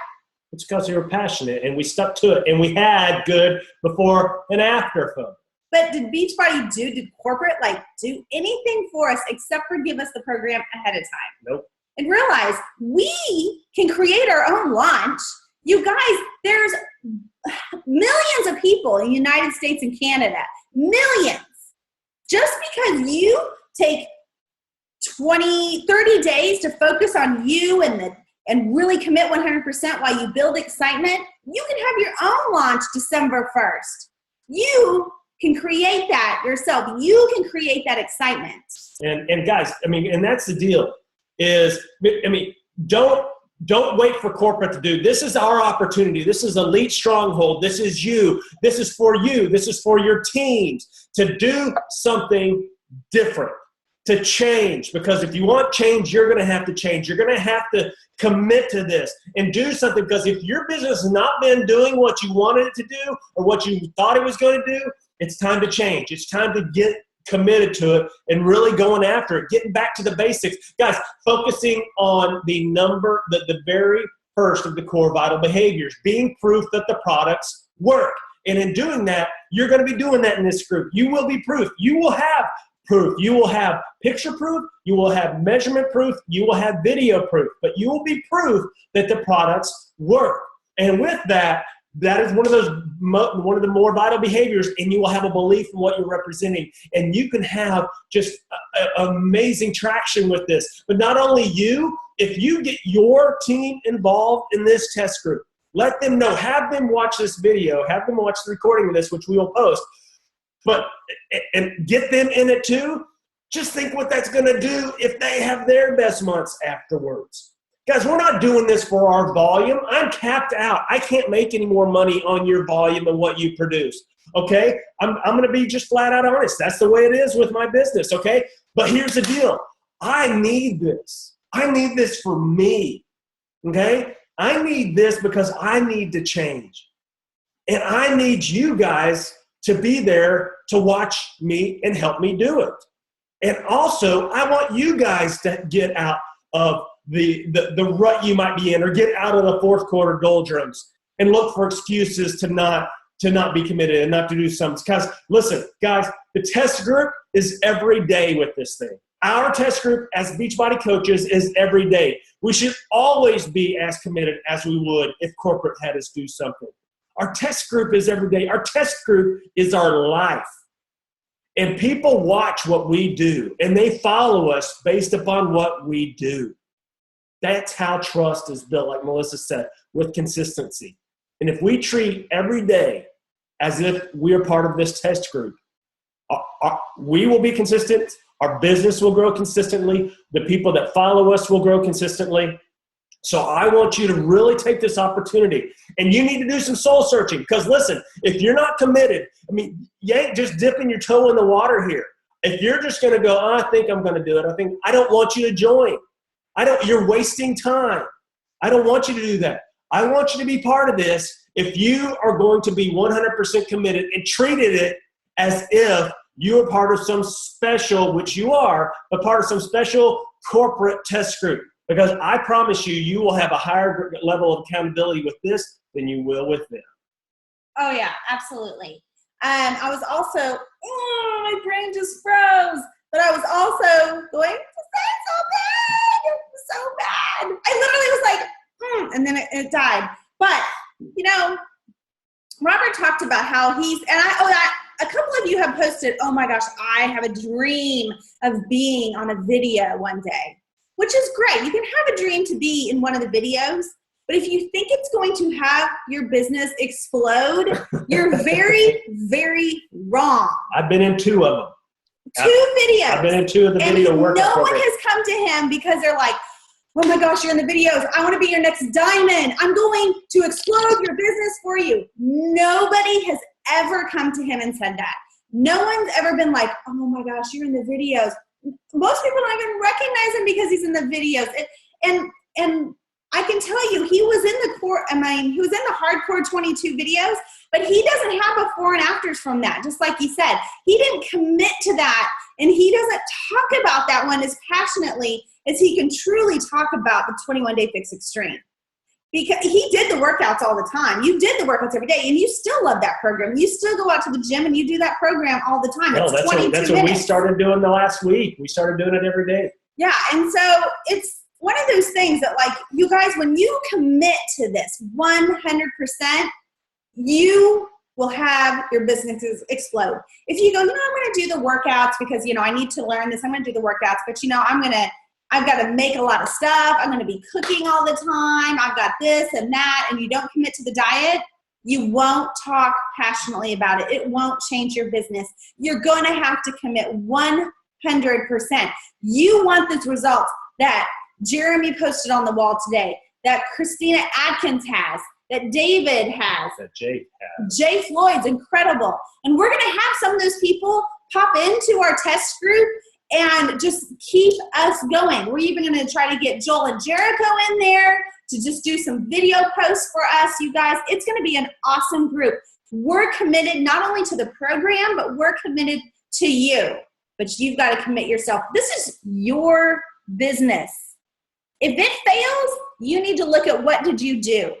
It's because we were passionate and we stuck to it and we had good before and after photos. But did Beachbody did corporate do anything for us except for give us the program ahead of time? Nope. And realize we can create our own launch. You guys, there's millions of people in the United States and Canada, millions. Just because you take 20, 30 days to focus on you and really commit 100% while you build excitement, you can have your own launch December 1st. You can create that yourself. You can create that excitement. And guys, and that's the deal is, don't wait for corporate to do. This is our opportunity. This is Elite Stronghold. This is you. This is for you. This is for your teams to do something different, to change. Because if you want change, you're going to have to change. You're going to have to commit to this and do something. Because if your business has not been doing what you wanted it to do or what you thought it was going to do, it's time to change. It's time to get committed to it and really going after it, getting back to the basics. Guys, focusing on the very first of the core vital behaviors, being proof that the products work. And in doing that, you're going to be doing that in this group. You will be proof. You will have proof. You will have picture proof. You will have measurement proof. You will have video proof. But you will be proof that the products work. And with that is one of the more vital behaviors, and you will have a belief in what you're representing. And you can have just amazing traction with this. But not only you, if you get your team involved in this test group, let them know, have them watch this video, have them watch the recording of this, which we will post, and get them in it too. Just think what that's going to do if they have their best months afterwards. Guys, we're not doing this for our volume. I'm capped out. I can't make any more money on your volume and what you produce. Okay? I'm going to be just flat out honest. That's the way it is with my business. Okay? But here's the deal. I need this. I need this for me. Okay? I need this because I need to change. And I need you guys to be there to watch me and help me do it. And also, I want you guys to get out of the rut you might be in, or get out of the fourth quarter doldrums and look for excuses to not be committed and not to do something. Because listen, guys, the test group is every day with this thing. Our test group as Beachbody coaches is every day. We should always be as committed as we would if corporate had us do something. Our test group is every day. Our test group is our life. And people watch what we do, and they follow us based upon what we do. That's how trust is built, like Melissa said, with consistency. And if we treat every day as if we're part of this test group, we will be consistent. Our business will grow consistently. The people that follow us will grow consistently. So I want you to really take this opportunity. And you need to do some soul searching. Because listen, if you're not committed, you ain't just dipping your toe in the water here. If you're just going to go, I think I'm going to do it. I don't want you to join. You're wasting time. I don't want you to do that. I want you to be part of this if you are going to be 100% committed and treated it as if you are part of some special, which you are, but part of some special corporate test group. Because I promise you, you will have a higher level of accountability with this than you will with them. Oh, yeah, absolutely. I was also, my brain just froze. But I was also going to say something. It was so bad. I literally was like, and then it died. But, Robert talked about how a couple of you have posted, oh my gosh, I have a dream of being on a video one day. Which is great. You can have a dream to be in one of the videos, but if you think it's going to have your business explode, you're very, very wrong. I've been in 2 of them. 2 videos. I've been in 2 of the video workout programs. No one programs. has come to him because they're like, oh my gosh, you're in the videos. I want to be your next diamond. I'm going to explode your business for you. Nobody has ever come to him and said that. No one's ever been like, oh my gosh, you're in the videos. Most people don't even recognize him because he's in the videos. And I can tell you, he was in the hardcore 22 videos, but he doesn't have before and afters from that. Just like he said, he didn't commit to that. And he doesn't talk about that one as passionately as he can truly talk about the 21 Day Fix Extreme. Because he did the workouts all the time. You did the workouts every day, and you still love that program. You still go out to the gym, and you do that program all the time. No, that's what we started doing the last week. We started doing it every day. Yeah, and so it's one of those things that, like, you guys, when you commit to this 100%, you will have your businesses explode. If you go, I'm going to do the workouts because, I need to learn this. I'm going to do the workouts, but, I've got to make a lot of stuff. I'm going to be cooking all the time. I've got this and that, and you don't commit to the diet, you won't talk passionately about it. It won't change your business. You're going to have to commit 100%. You want this result that Jeremy posted on the wall today, that Christina Atkins has, that David has, that Jay has. Jay Floyd's incredible. And we're going to have some of those people pop into our test group and just keep us going. We're even going to try to get Joel and Jericho in there to just do some video posts for us, you guys. It's going to be an awesome group. We're committed not only to the program, but we're committed to you. But you've got to commit yourself. This is your business. If it fails, you need to look at what did you do.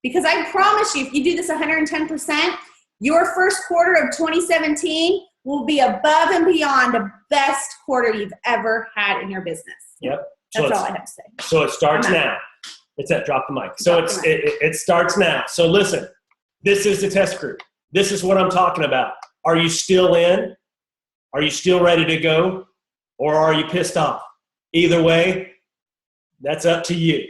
Because I promise you, if you do this 110%, your first quarter of 2017 will be above and beyond the best quarter you've ever had in your business. Yep. That's all I have to say. So it starts now. It's that drop the mic. So it starts now. So listen, this is the test group. This is what I'm talking about. Are you still in? Are you still ready to go? Or are you pissed off? Either way, that's up to you.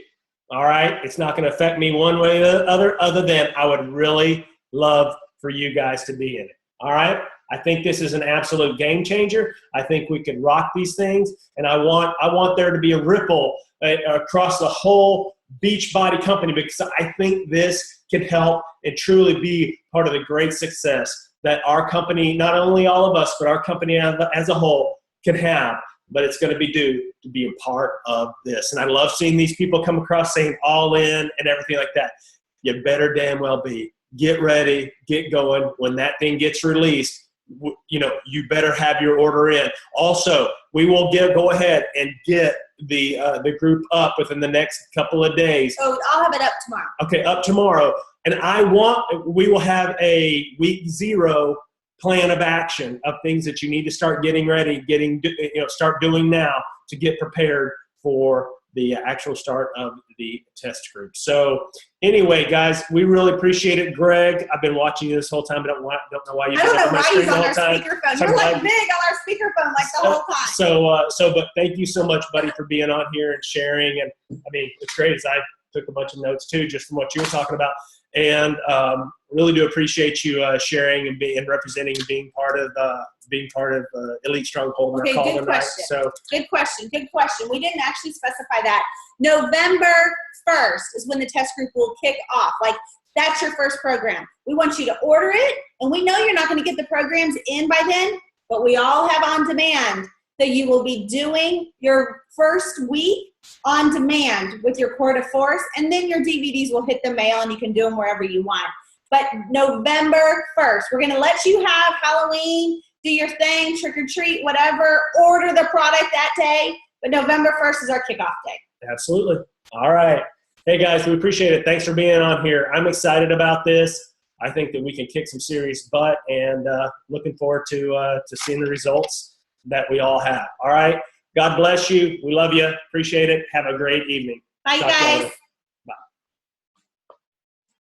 All right? It's not going to affect me one way or the other than I would really love for you guys to be in it. All right? I think this is an absolute game changer. I think we could rock these things, and I want there to be a ripple across the whole Beachbody company, because I think this can help and truly be part of the great success that our company, not only all of us, but our company as a whole can have. But it's going to be due to being part of this. And I love seeing these people come across saying all in and everything like that. You better damn well be. Get ready, get going. When that thing gets released, you better have your order in. Also, we will go ahead and get the group up within the next couple of days. Oh, I'll have it up tomorrow. Okay, up tomorrow. And we will have a week 0 plan of action of things that you need to start getting ready, start doing now to get prepared for the actual start of the test group. So anyway, guys, we really appreciate it. Greg, I've been watching you this whole time, but don't know why you've been on my screen the whole time. You're like big on our speakerphone like the whole time. But thank you so much, buddy, for being on here and sharing. And I mean, it's great as I took a bunch of notes too, just from what you were talking about. And really do appreciate you sharing and representing and being part of Elite Stronghold. Okay, good question. So good question. We didn't actually specify that. November 1st is when the test group will kick off. Like, that's your first program. We want you to order it, and we know you're not going to get the programs in by then, but we all have on demand. So you will be doing your first week on demand with your Core de Force, and then your DVDs will hit the mail and you can do them wherever you want. But November 1st, we're going to let you have Halloween, do your thing, trick or treat, whatever, order the product that day. But November 1st is our kickoff day. Absolutely. All right. Hey, guys, we appreciate it. Thanks for being on here. I'm excited about this. I think that we can kick some serious butt, and looking forward to seeing the results that we all have. All right. God bless you. We love you. Appreciate it. Have a great evening. Bye, guys.